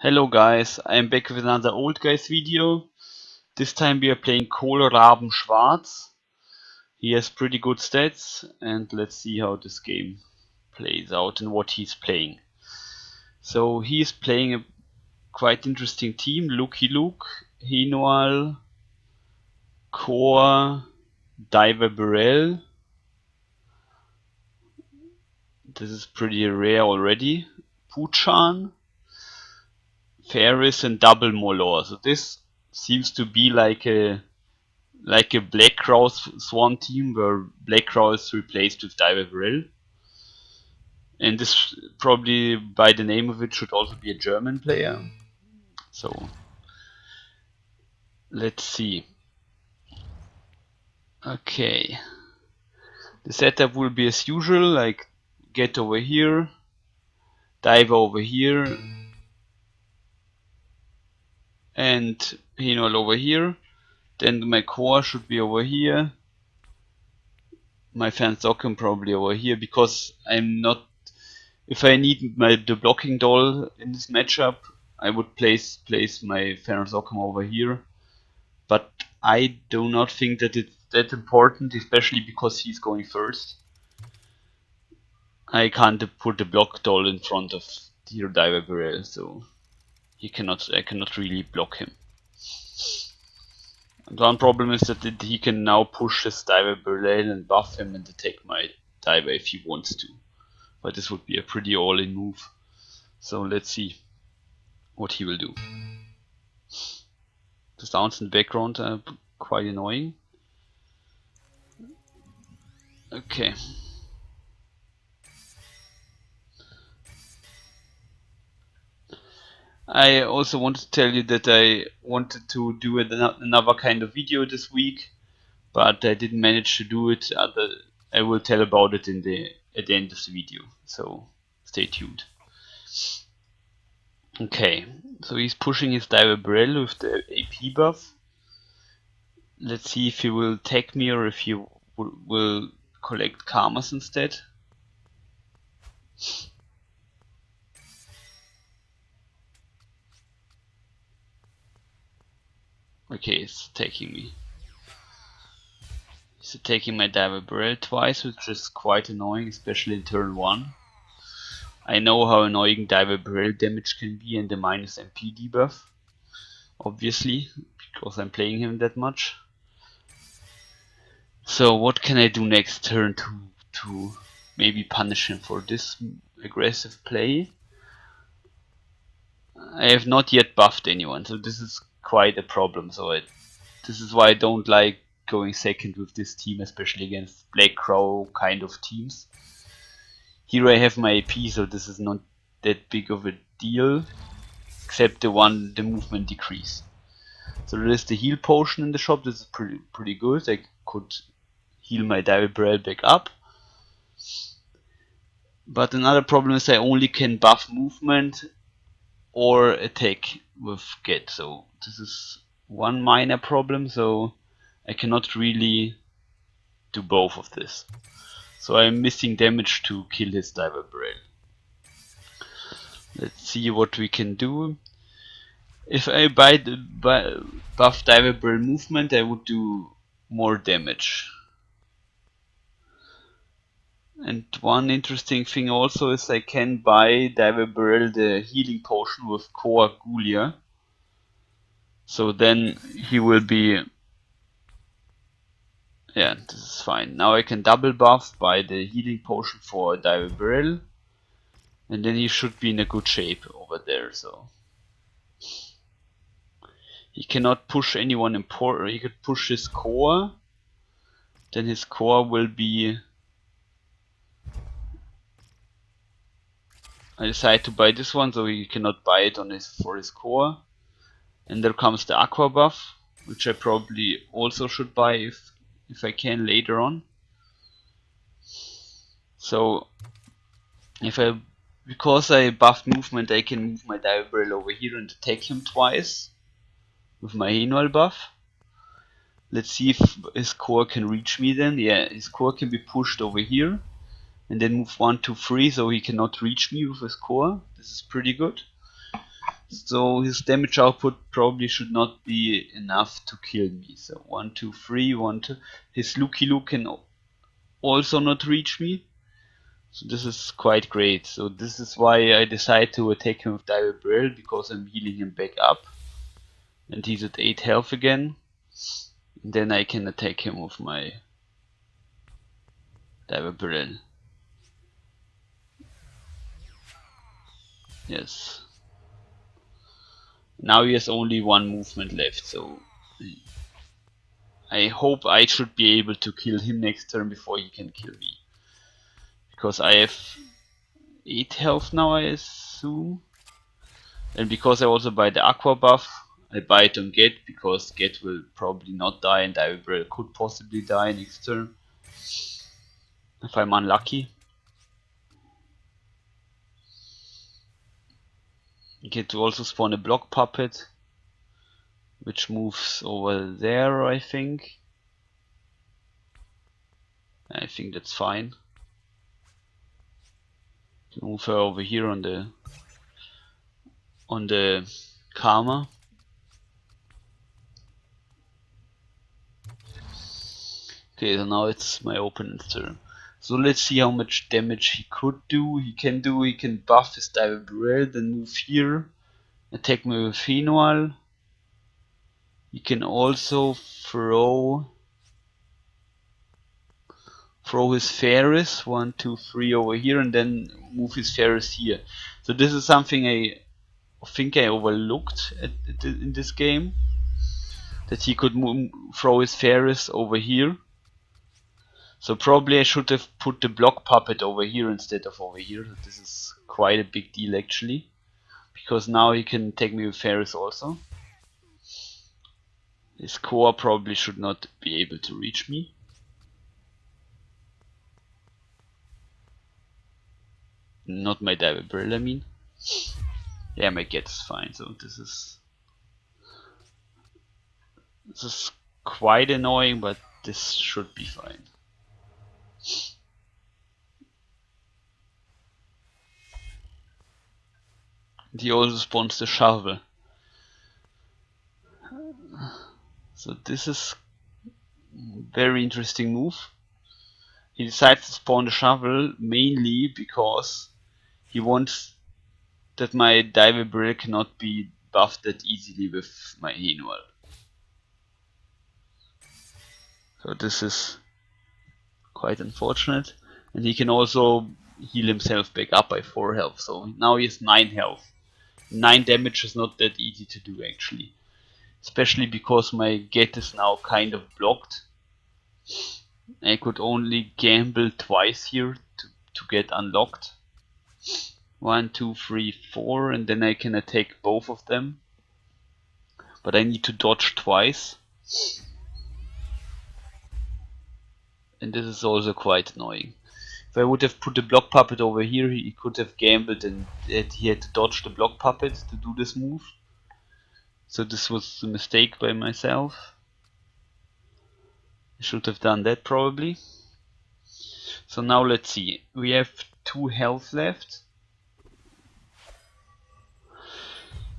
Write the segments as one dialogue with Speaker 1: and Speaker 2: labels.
Speaker 1: Hello guys, I am back with another old guys video. This time we are playing Kohlrabenschwarz. He has pretty good stats and let's see how this game plays out and what he's playing. So he is playing a quite interesting team. Luk Ylook, Henual, Koa, Diver Birel. This is pretty rare already. Poochan, Phaeris and double Moe Lawr. So this seems to be like a Black Crowes Swan team where Black Crow is replaced with Diver Birel. And this probably by the name of it should also be a German player. So let's see. Okay. The setup will be as usual, like get over here, dive over here, and Henual over here. Then my core should be over here. My Phaeris probably over here because I'm not. If I need the blocking doll in this matchup, I would place my Phaeris over here. But I do not think that it's that important, especially because he's going first. I can't put the block doll in front of the Diver Birel, so I cannot really block him. And one problem is that he can now push his Diver Birel and buff him and attack my Diver if he wants to. But this would be a pretty all-in move. So let's see what he will do. The sounds in the background are quite annoying. Okay. I also want to tell you that I wanted to do another kind of video this week, but I didn't manage to do it. I will tell about it at the end of the video, so stay tuned. Okay, so he's pushing his Diver Birel with the AP buff. Let's see if he will tag me or if he will collect karmas instead. Okay, he's attacking me. He's attacking my Diver Birel twice, which is quite annoying, especially in turn 1. I know how annoying Diver Birel damage can be and the minus MP debuff, obviously, because I'm playing him that much. So what can I do next turn to maybe punish him for this aggressive play? I have not yet buffed anyone, so this is quite a problem. So this is why I don't like going second with this team, especially against Black Crow kind of teams. Here I have my AP, so this is not that big of a deal, except the movement decrease. So there is the heal potion in the shop. This is pretty good. I could heal my Diver Birel back up. But another problem is I only can buff movement or attack with get. So this is one minor problem. So I cannot really do both of this. So I'm missing damage to kill his Diver Birel. Let's see what we can do. If I buff Diver Birel movement, I would do more damage. And one interesting thing also is I can buy Diver Birel the healing potion with Koa Gulia. So then he will be... Yeah, this is fine. Now I can double buff by the healing potion for Diver Birel. And then he should be in a good shape over there, so... He cannot push anyone important. He could push his core. Then his core will be... I decide to buy this one, so he cannot buy it for his core. And there comes the aqua buff, which I probably also should buy if I can later on. So because I buffed movement, I can move my Diver Birel over here and attack him twice with my Henual buff. Let's see if his core can reach me then. Yeah, his core can be pushed over here. And then move 1, 2, 3, so he cannot reach me with his core. This is pretty good. So his damage output probably should not be enough to kill me. So 1, 2, 3, 1, 2. His Luk Ylook can also not reach me. So this is quite great. So this is why I decide to attack him with Diver Birel, because I'm healing him back up. And he's at 8 health again. And then I can attack him with my Diver Birel. Yes. Now he has only one movement left, so I hope I should be able to kill him next turn before he can kill me. Because I have 8 health now, I assume. And because I also buy the Aqua buff, I buy it on Get, because Get will probably not die and Diver Birel could possibly die next turn. If I'm unlucky. You get to also spawn a block puppet, which moves over there, I think. I think that's fine. Move her over here on the Karma. Okay, so now it's my opponent's turn. So let's see how much damage he could do. He can buff his Diver Birel, then move here, attack me with Henual. He can also throw his Phaeris, 1, 2, 3 over here, and then move his Phaeris here. So this is something I think I overlooked in this game, that he could throw his Phaeris over here. So probably I should have put the block puppet over here instead of over here. This is quite a big deal actually, because now he can take me with Phaeris also. His Koa probably should not be able to reach me. Not my Diver Birel, I mean. Yeah, my Get is fine, so this is quite annoying, but this should be fine. And he also spawns the shovel. So this is a very interesting move. He decides to spawn the shovel mainly because he wants that my Diver Birel cannot be buffed that easily with my Henual. So this is quite unfortunate. And he can also heal himself back up by 4 health. So now he has 9 health. 9 damage is not that easy to do actually. Especially because my Get is now kind of blocked. I could only gamble twice here to get unlocked. 1, 2, 3, 4, and then I can attack both of them. But I need to dodge twice. And this is also quite annoying. If I would have put the block puppet over here, he could have gambled and he had to dodge the block puppet to do this move. So this was a mistake by myself. I should have done that probably. So now let's see. We have 2 health left.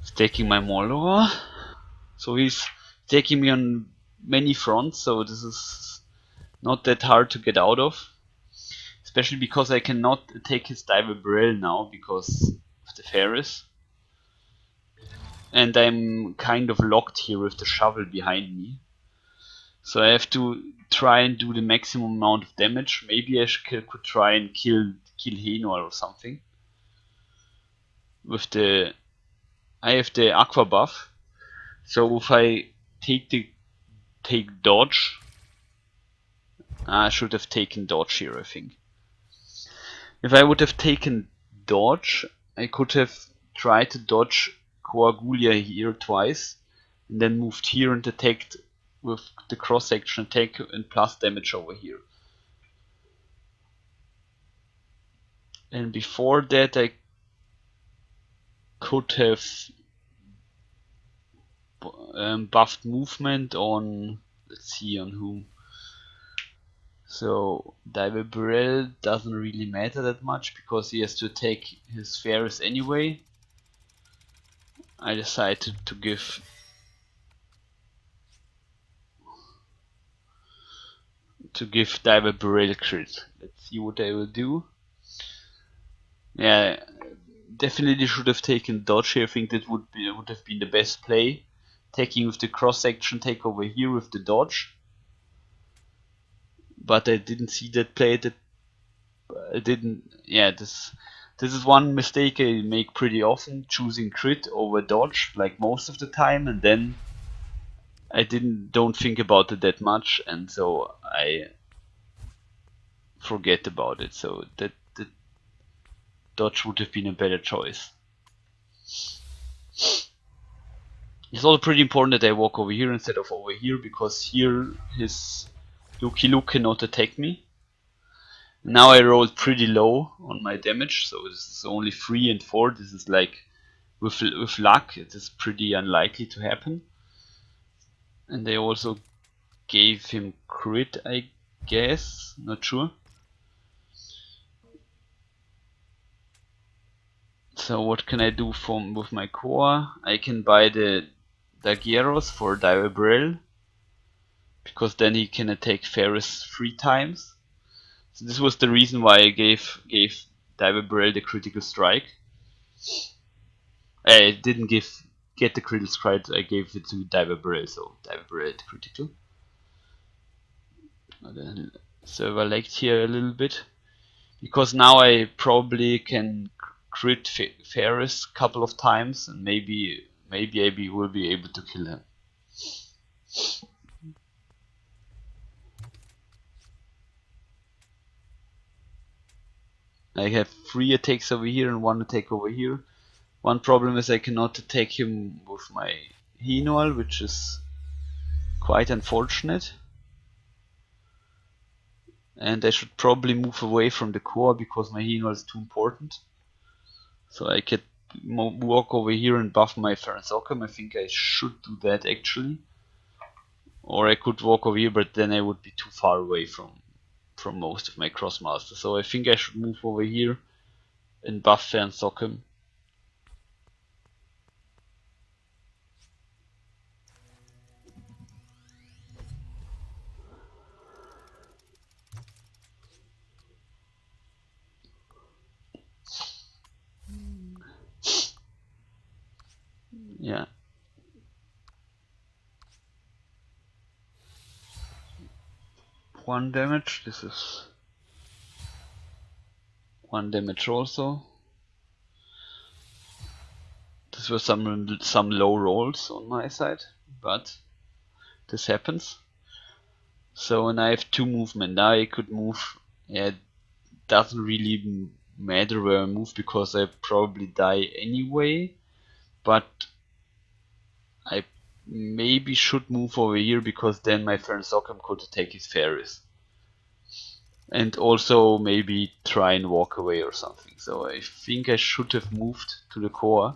Speaker 1: He's taking my Moe Lawr. So he's taking me on many fronts, so this is not that hard to get out of. Especially because I cannot take his Diver Birel now because of the Phaeris. And I'm kind of locked here with the shovel behind me. So I have to try and do the maximum amount of damage. Maybe I could try and kill Henual or something. With I have the Aqua buff. So if I take dodge, I should have taken dodge here, I think. If I would have taken dodge, I could have tried to dodge Koa Gulia here twice, and then moved here and attacked with the cross section attack and plus damage over here. And before that I could have buffed movement on, let's see on whom. So Diver Birel doesn't really matter that much because he has to attack his Phaeris anyway. I decided to give Diver Birel crit. Let's see what I will do. Yeah, definitely should have taken dodge here. I think that would have been the best play. Taking with the cross action, take over here with the dodge. But I didn't see that play. That I didn't. Yeah, this is one mistake I make pretty often, choosing crit over dodge, like most of the time, and then I don't think about it that much, and so I forget about it. So that dodge would have been a better choice. It's also pretty important that I walk over here instead of over here, because here his Luk Ylook cannot attack me. Now I rolled pretty low on my damage, so this is only 3 and 4. This is like, with luck, it is pretty unlikely to happen. And they also gave him crit, I guess, not sure. So what can I do with my Koa? I can buy the Daguerros for Diver Birel, because then he can attack Phaeris 3 times. So this was the reason why I gave Diver Birel the critical strike. I didn't get the critical strike, I gave it to Diver Birel, so Diver Birel the critical. Server lagged here a little bit, because now I probably can crit Phaeris a couple of times, and maybe I will be able to kill him. I have 3 attacks over here and 1 attack over here. One problem is I cannot attack him with my Henual, which is quite unfortunate. And I should probably move away from the core, because my Henual is too important. So I could walk over here and buff my Phaeris. I think I should do that actually. Or I could walk over here, but then I would be too far away from most of my Krosmaster. So I think I should move over here and buff Phaeris. Yeah. One damage. This is 1 damage also. This were some low rolls on my side, but this happens. So, and I have 2 movement. Now I could move. Yeah, it doesn't really matter where I move, because I probably die anyway. But I maybe should move over here, because then my Phaeris could attack his Phaeris. And also maybe try and walk away or something. So I think I should have moved to the core,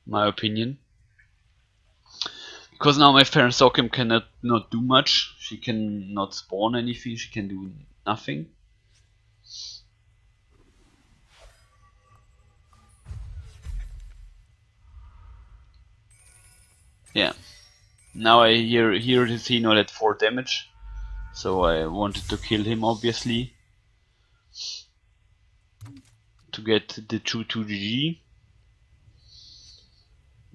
Speaker 1: my opinion. Because now my Phaeris cannot not do much. She can not spawn anything, she can do nothing. Yeah. Now I hear his Henual at 4 damage. So I wanted to kill him, obviously, to get the 2 GG.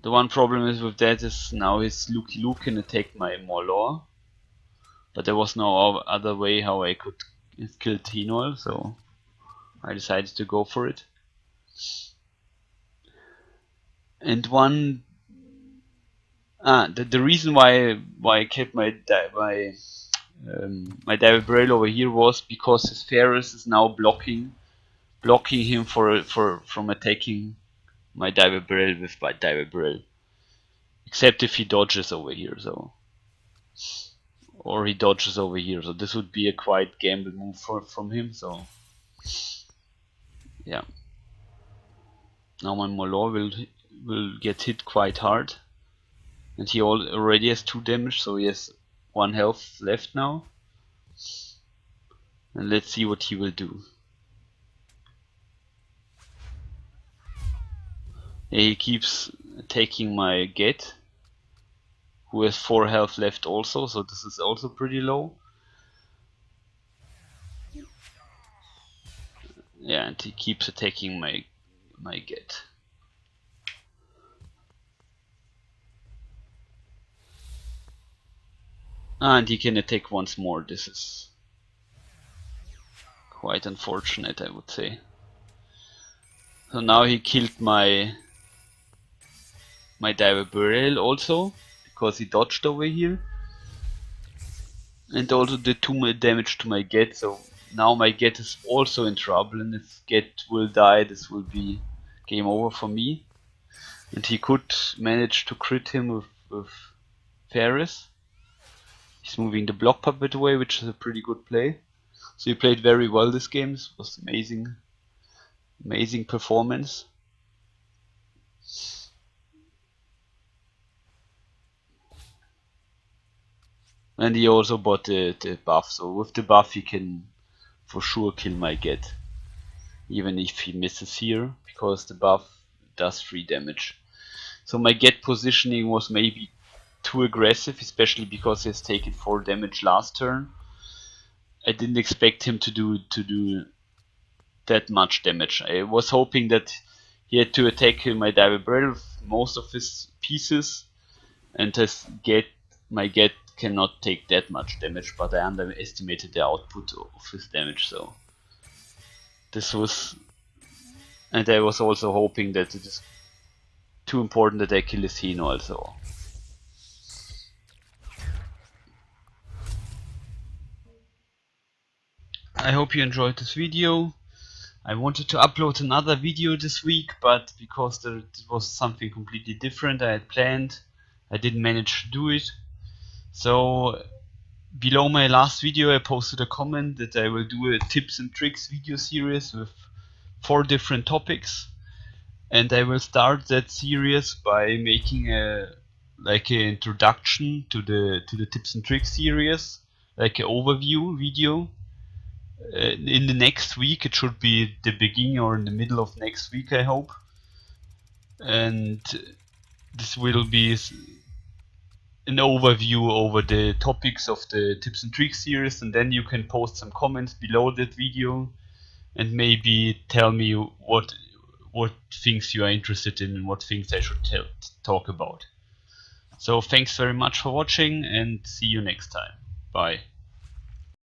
Speaker 1: The one problem is with that is now his Luk Ylook can attack my Moe Lawr. But there was no other way how I could kill Henual, so I decided to go for it. And the reason why I kept my Diver Birel over here was because his Phaeris is now blocking him from attacking my Diver Birel with my Diver Birel. Except if he dodges over here, so, or he dodges over here, so this would be a quite gamble move from him. So yeah, now my Moe Lawr will get hit quite hard, and he already has 2 damage, so he has 1 health left now. And let's see what he will do. Yeah, he keeps attacking my Get, who has 4 health left also, so this is also pretty low. Yeah, and he keeps attacking my Get. And he can attack once more. This is quite unfortunate, I would say. So now he killed my Diver Birel also, because he dodged over here. And also did too much damage to my Get, so now my Get is also in trouble, and if Get will die, this will be game over for me. And he could manage to crit him with Phaeris. He's moving the block puppet away, which is a pretty good play. So he played very well this game. This was amazing performance. And he also bought the buff, so with the buff he can for sure kill my Get, even if he misses here, because the buff does 3 damage. So my Get positioning was maybe too aggressive, especially because he has taken 4 damage last turn. I didn't expect him to do that much damage. I was hoping that he had to attack my Diver Birel with most of his pieces, and my Get cannot take that much damage, but I underestimated the output of his damage, so this was, and I was also hoping that it is too important that I kill his Henual, so I hope you enjoyed this video. I wanted to upload another video this week, but because there was something completely different I had planned, I didn't manage to do it. So below my last video I posted a comment that I will do a tips and tricks video series with 4 different topics, and I will start that series by making an introduction to the tips and tricks series, like an overview video. In the next week, it should be the beginning or in the middle of next week, I hope. And this will be an overview over the topics of the tips and tricks series, and then you can post some comments below that video and maybe tell me what things you are interested in and what things I should talk about. So thanks very much for watching, and see you next time. Bye.